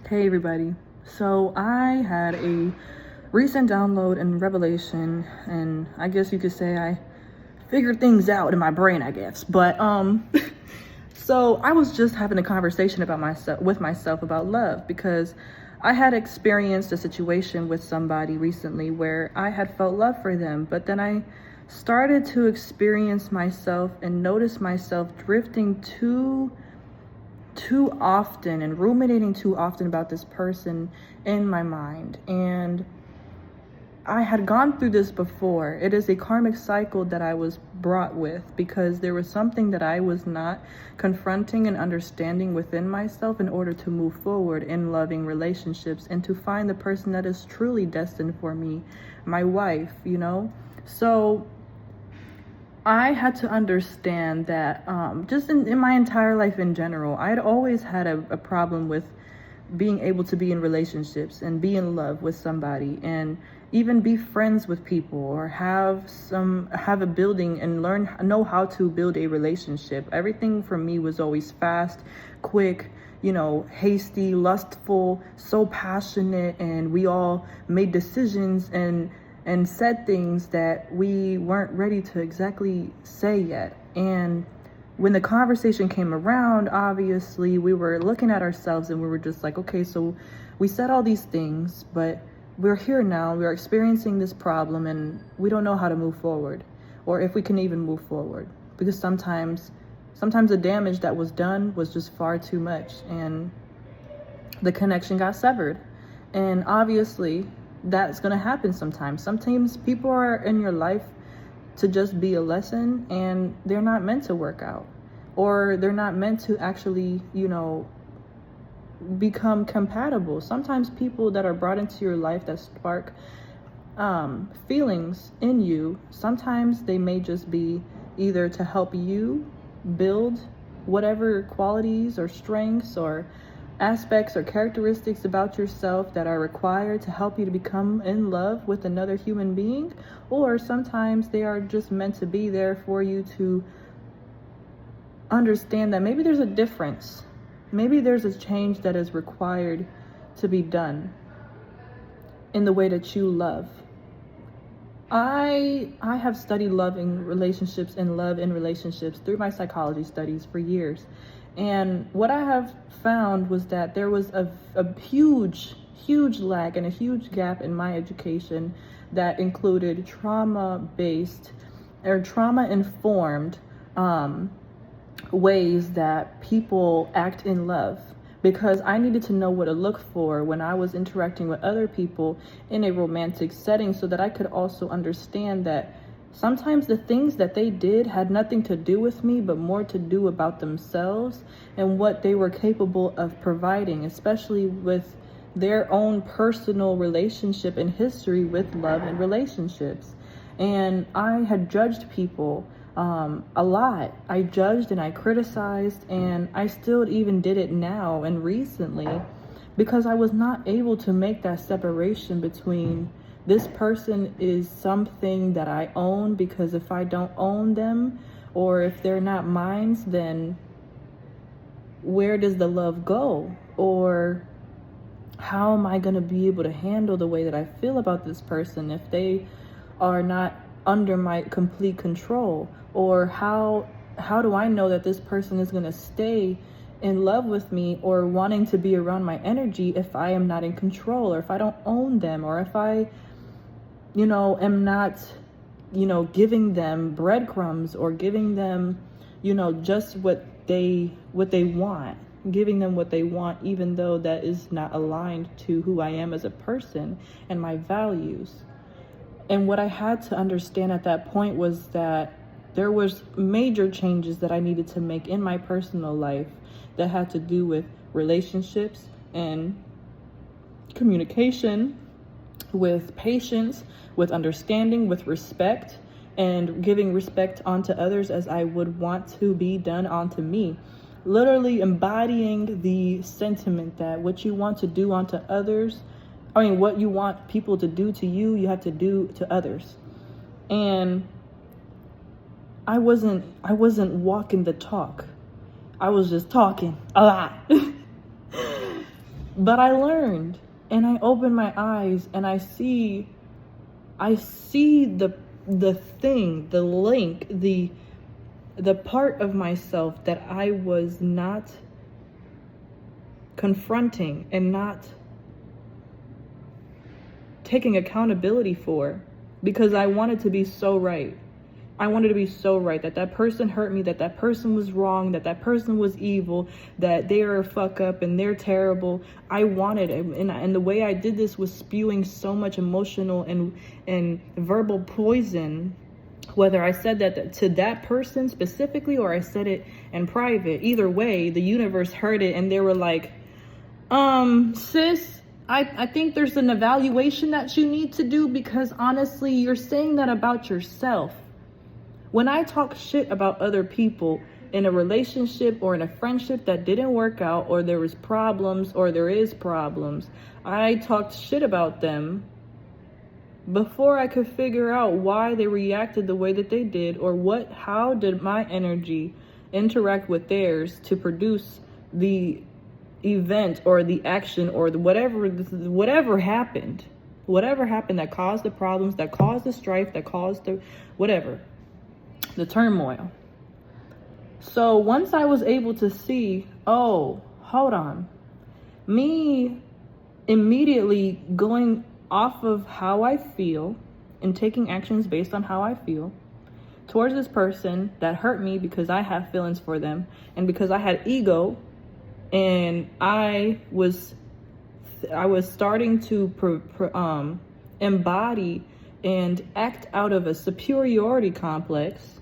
Hey everybody. So I had a recent download and revelation, and I guess you could say I figured things out in my brain, I guess. But so I was just having a conversation about myself about love, because I had experienced a situation with somebody recently where I had felt love for them, but then I started to experience myself and notice myself drifting too often and ruminating too often about this person in my mind. And I had gone through this before. It is a karmic cycle that I was brought with, because there was something that I was not confronting and understanding within myself in order to move forward in loving relationships and to find the person that is truly destined for me, my wife, So I had to understand that just in my entire life in general, I had always had a problem with being able to be in relationships and be in love with somebody and even be friends with people, or have a building and know how to build a relationship. Everything for me was always fast, quick, hasty, lustful, so passionate, and we all made decisions and said things that we weren't ready to exactly say yet. And when the conversation came around, obviously we were looking at ourselves and we were just like, okay, so we said all these things, but we're here now, we're experiencing this problem, and we don't know how to move forward, or if we can even move forward, because sometimes the damage that was done was just far too much, and the connection got severed. And obviously that's going to happen sometimes. Sometimes people are in your life to just be a lesson, and they're not meant to work out, or they're not meant to actually, become compatible. Sometimes people that are brought into your life that spark feelings in you, sometimes they may just be either to help you build whatever qualities or strengths or aspects or characteristics about yourself that are required to help you to become in love with another human being, or sometimes they are just meant to be there for you to understand that maybe there's a difference, maybe there's a change that is required to be done in the way that you love. I have studied love in relationships through my psychology studies for years. And what I have found was that there was a huge lag and a huge gap in my education that included trauma-based or trauma-informed ways that people act in love, because I needed to know what to look for when I was interacting with other people in a romantic setting, so that I could also understand that sometimes the things that they did had nothing to do with me, but more to do about themselves and what they were capable of providing, especially with their own personal relationship and history with love and relationships. And I had judged people a lot. I judged and I criticized, and I still even did it now and recently, because I was not able to make that separation between this person is something that I own, because if I don't own them, or if they're not mine, then where does the love go? Or how am I going to be able to handle the way that I feel about this person if they are not under my complete control? Or how do I know that this person is going to stay in love with me or wanting to be around my energy if I am not in control, or if I don't own them, or if I am not, giving them breadcrumbs, or giving them, just what they want, giving them what they want, even though that is not aligned to who I am as a person and my values. And what I had to understand at that point was that there was major changes that I needed to make in my personal life that had to do with relationships and communication, with patience, with understanding, with respect, and giving respect onto others as I would want to be done onto me. Literally embodying the sentiment that what you want to do onto others, what you want people to do to you, you have to do to others. And I wasn't walking the talk. I was just talking a lot. But I learned, and I opened my eyes, and I see the thing, the link, the part of myself that I was not confronting and not taking accountability for, because I wanted to be so right. I wanted to be so right, that person hurt me, that person was wrong, that person was evil, that they're a fuck up and they're terrible. I wanted it, and the way I did this was spewing so much emotional and verbal poison. Whether I said that to that person specifically or I said it in private, either way, the universe heard it and they were like, sis, I think there's an evaluation that you need to do, because honestly, you're saying that about yourself. When I talk shit about other people in a relationship or in a friendship that didn't work out, or there was problems or there is problems, I talked shit about them before I could figure out why they reacted the way that they did, or how did my energy interact with theirs to produce the event or the action or whatever happened that caused the problems, that caused the strife, that caused the turmoil. So once I was able to see, oh, hold on, me immediately going off of how I feel and taking actions based on how I feel towards this person that hurt me, because I have feelings for them and because I had ego, and I was starting to embody and act out of a superiority complex,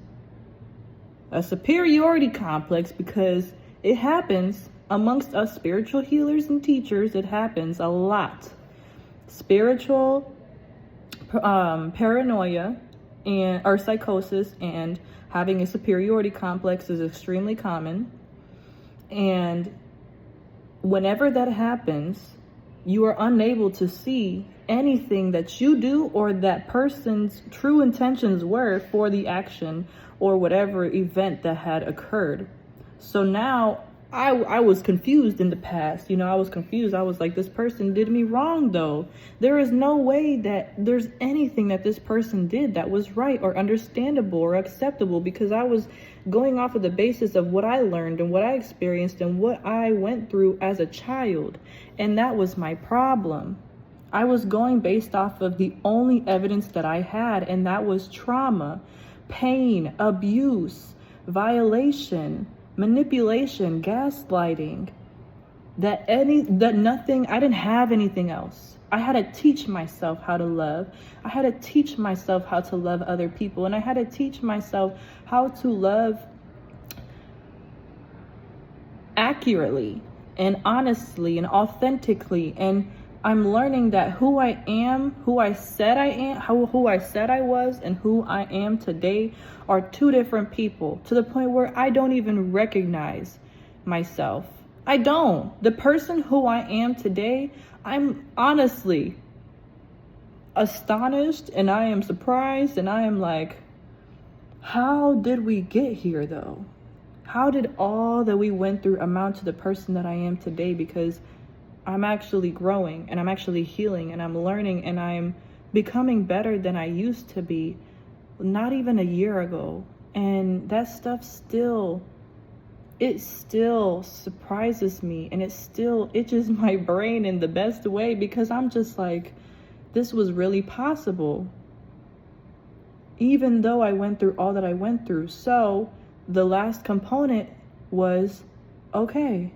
because it happens amongst us spiritual healers and teachers. It happens a lot. Spiritual paranoia or psychosis and having a superiority complex is extremely common. And whenever that happens, you are unable to see anything that you do or that person's true intentions were for the action or whatever event that had occurred. So now I was confused in the past. I was confused. I was like, this person did me wrong, though. There is no way that there's anything that this person did that was right or understandable or acceptable, because I was going off of the basis of what I learned and what I experienced and what I went through as a child. And that was my problem. I was going based off of the only evidence that I had, and that was trauma, pain, abuse, violation, manipulation, gaslighting, I didn't have anything else. I had to teach myself how to love. I had to teach myself how to love other people, and I had to teach myself how to love accurately and honestly and authentically. And I'm learning that who I am, who I said I am, who I said I was, and who I am today are two different people, to the point where I don't even recognize myself. I don't. The person who I am today, I'm honestly astonished, and I am surprised, and I am like, how did we get here though? How did all that we went through amount to the person that I am today? Because I'm actually growing, and I'm actually healing, and I'm learning, and I'm becoming better than I used to be not even a year ago. And that stuff still surprises me, and it still itches my brain in the best way, because I'm just like, this was really possible, even though I went through all that I went through. So the last component was, okay,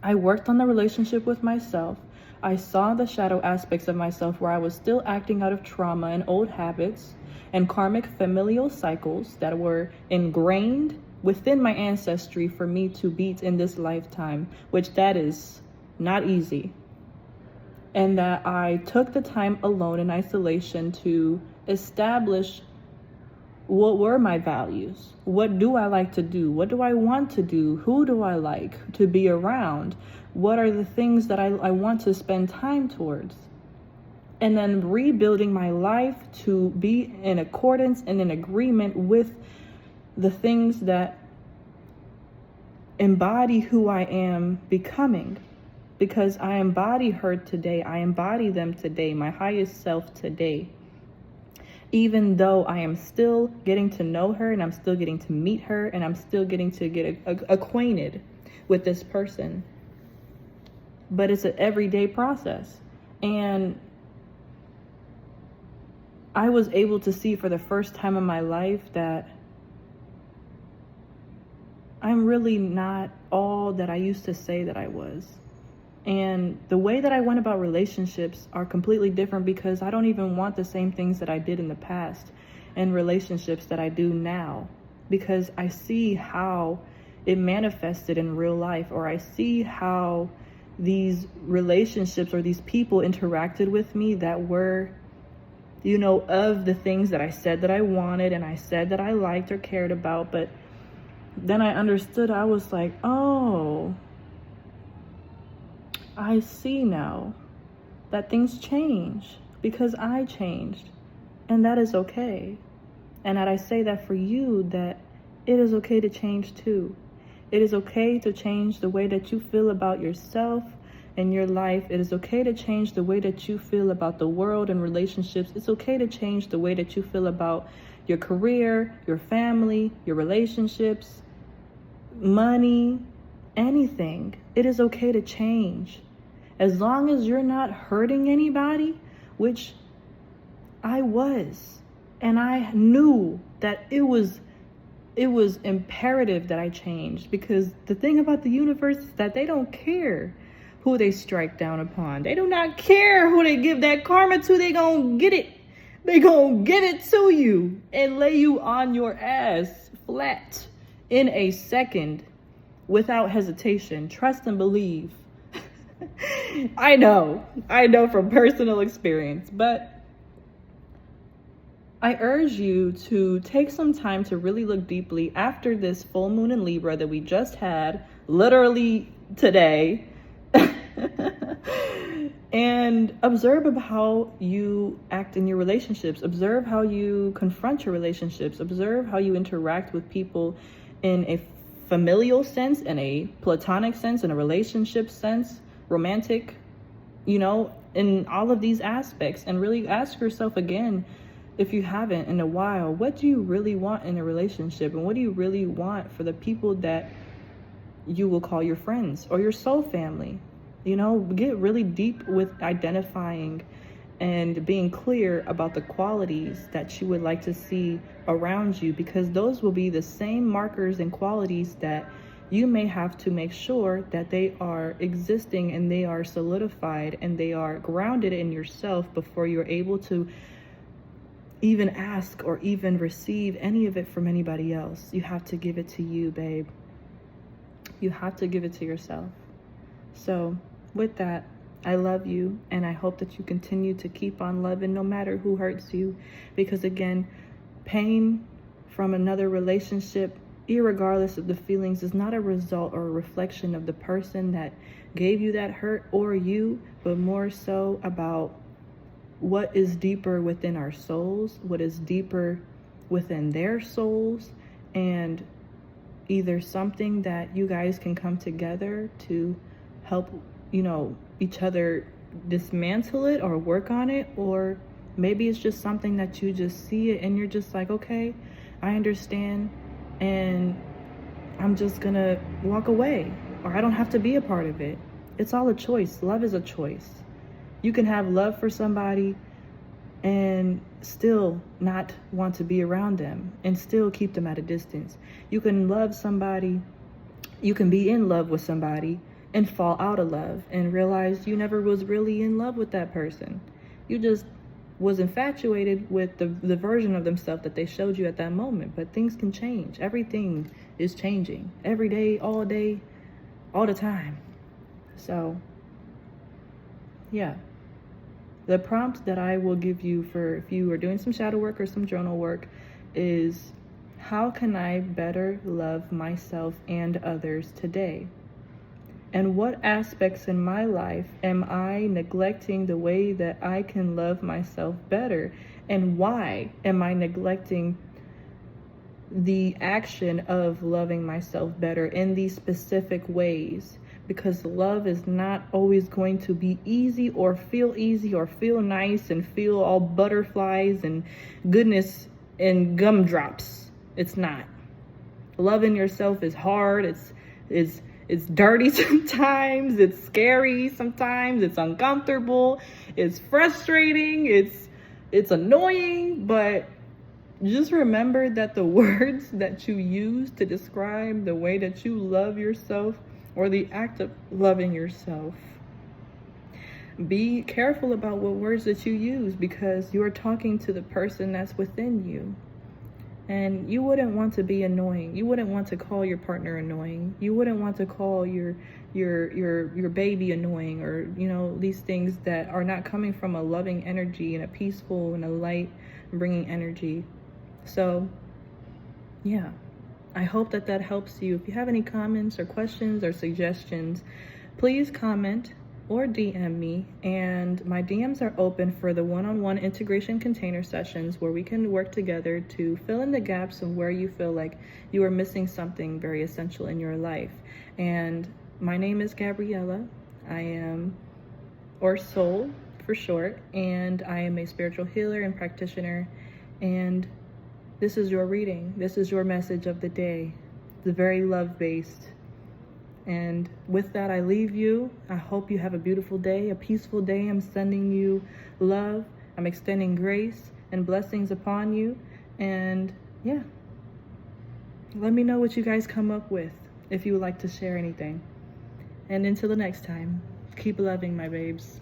I worked on the relationship with myself. I saw the shadow aspects of myself where I was still acting out of trauma and old habits and karmic familial cycles that were ingrained within my ancestry for me to beat in this lifetime, which that is not easy. And that I took the time alone in isolation to establish what were my values? What do I like to do? What do I want to do? Who do I like to be around? What are the things that I want to spend time towards? And then rebuilding my life to be in accordance and in agreement with the things that embody who I am becoming. because I embody her today. I embody them today, my highest self today. Even though I am still getting to know her, and I'm still getting to meet her, and I'm still getting to get acquainted with this person. But it's an everyday process. And I was able to see for the first time in my life that I'm really not all that I used to say that I was. And the way that I went about relationships are completely different, because I don't even want the same things that I did in the past in relationships that I do now, because I see how it manifested in real life, or I see how these relationships or these people interacted with me that were, of the things that I said that I wanted and I said that I liked or cared about. But then I understood. I was like, oh, I see now that things change because I changed, and that is okay. And that I say that for you, that it is okay to change too. It is okay to change the way that you feel about yourself and your life. It is okay to change the way that you feel about the world and relationships. It's okay to change the way that you feel about your career, your family, your relationships, money, anything. It is okay to change. As long as you're not hurting anybody, which I was. And I knew that it was imperative that I changed, because the thing about the universe is that they don't care who they strike down upon. They do not care who they give that karma to. They gonna get it. They gonna give it to you and lay you on your ass flat in a second without hesitation. Trust and believe. I know from personal experience, but I urge you to take some time to really look deeply after this full moon in Libra that we just had, literally today, and observe about how you act in your relationships. Observe how you confront your relationships. Observe how you interact with people in a familial sense, in a platonic sense, in a relationship sense, romantic, in all of these aspects. And really ask yourself again, if you haven't in a while, what do you really want in a relationship? And what do you really want for the people that you will call your friends or your soul family? Get really deep with identifying and being clear about the qualities that you would like to see around you, because those will be the same markers and qualities that you may have to make sure that they are existing and they are solidified and they are grounded in yourself before you're able to even ask or even receive any of it from anybody else. You have to give it to you, babe. You have to give it to yourself. So with that, I love you, and I hope that you continue to keep on loving no matter who hurts you, because again, pain from another relationship, irregardless of the feelings, is not a result or a reflection of the person that gave you that hurt or you, but more so about what is deeper within our souls, what is deeper within their souls, and either something that you guys can come together to help, each other dismantle it or work on it, or maybe it's just something that you just see it and you're just like, okay, I understand, and I'm just gonna walk away, or I don't have to be a part of it. It's all a choice. Love is a choice. You can have love for somebody and still not want to be around them and still keep them at a distance. You can love somebody, you can be in love with somebody and fall out of love and realize you never was really in love with that person. You just was infatuated with the version of themselves that they showed you at that moment. But things can change. Everything is changing every day, all the time. So yeah, the prompt that I will give you for if you are doing some shadow work or some journal work is, how can I better love myself and others today? And what aspects in my life am I neglecting the way that I can love myself better? And why am I neglecting the action of loving myself better in these specific ways? because love is not always going to be easy or feel nice and feel all butterflies and goodness and gumdrops. It's not. Loving yourself is hard. It's dirty sometimes. It's scary sometimes. It's uncomfortable. It's frustrating. It's annoying. But just remember that the words that you use to describe the way that you love yourself, or the act of loving yourself, be careful about what words that you use, because you're talking to the person that's within you. And you wouldn't want to be annoying. You wouldn't want to call your partner annoying. You wouldn't want to call your baby annoying, or, you know, these things that are not coming from a loving energy and a peaceful and a light bringing energy. So, yeah, I hope that helps you. If you have any comments or questions or suggestions, please comment or DM me. And my DMs are open for the one-on-one integration container sessions, where we can work together to fill in the gaps of where you feel like you are missing something very essential in your life. And my name is Gabriella. I am, or Soul for short, and I am a spiritual healer and practitioner. And this is your reading. This is your message of the day. It's very love-based. And with that, I leave you. I hope you have a beautiful day, a peaceful day. I'm sending you love. I'm extending grace and blessings upon you. And yeah, let me know what you guys come up with, if you would like to share anything. And until the next time, keep loving, my babes.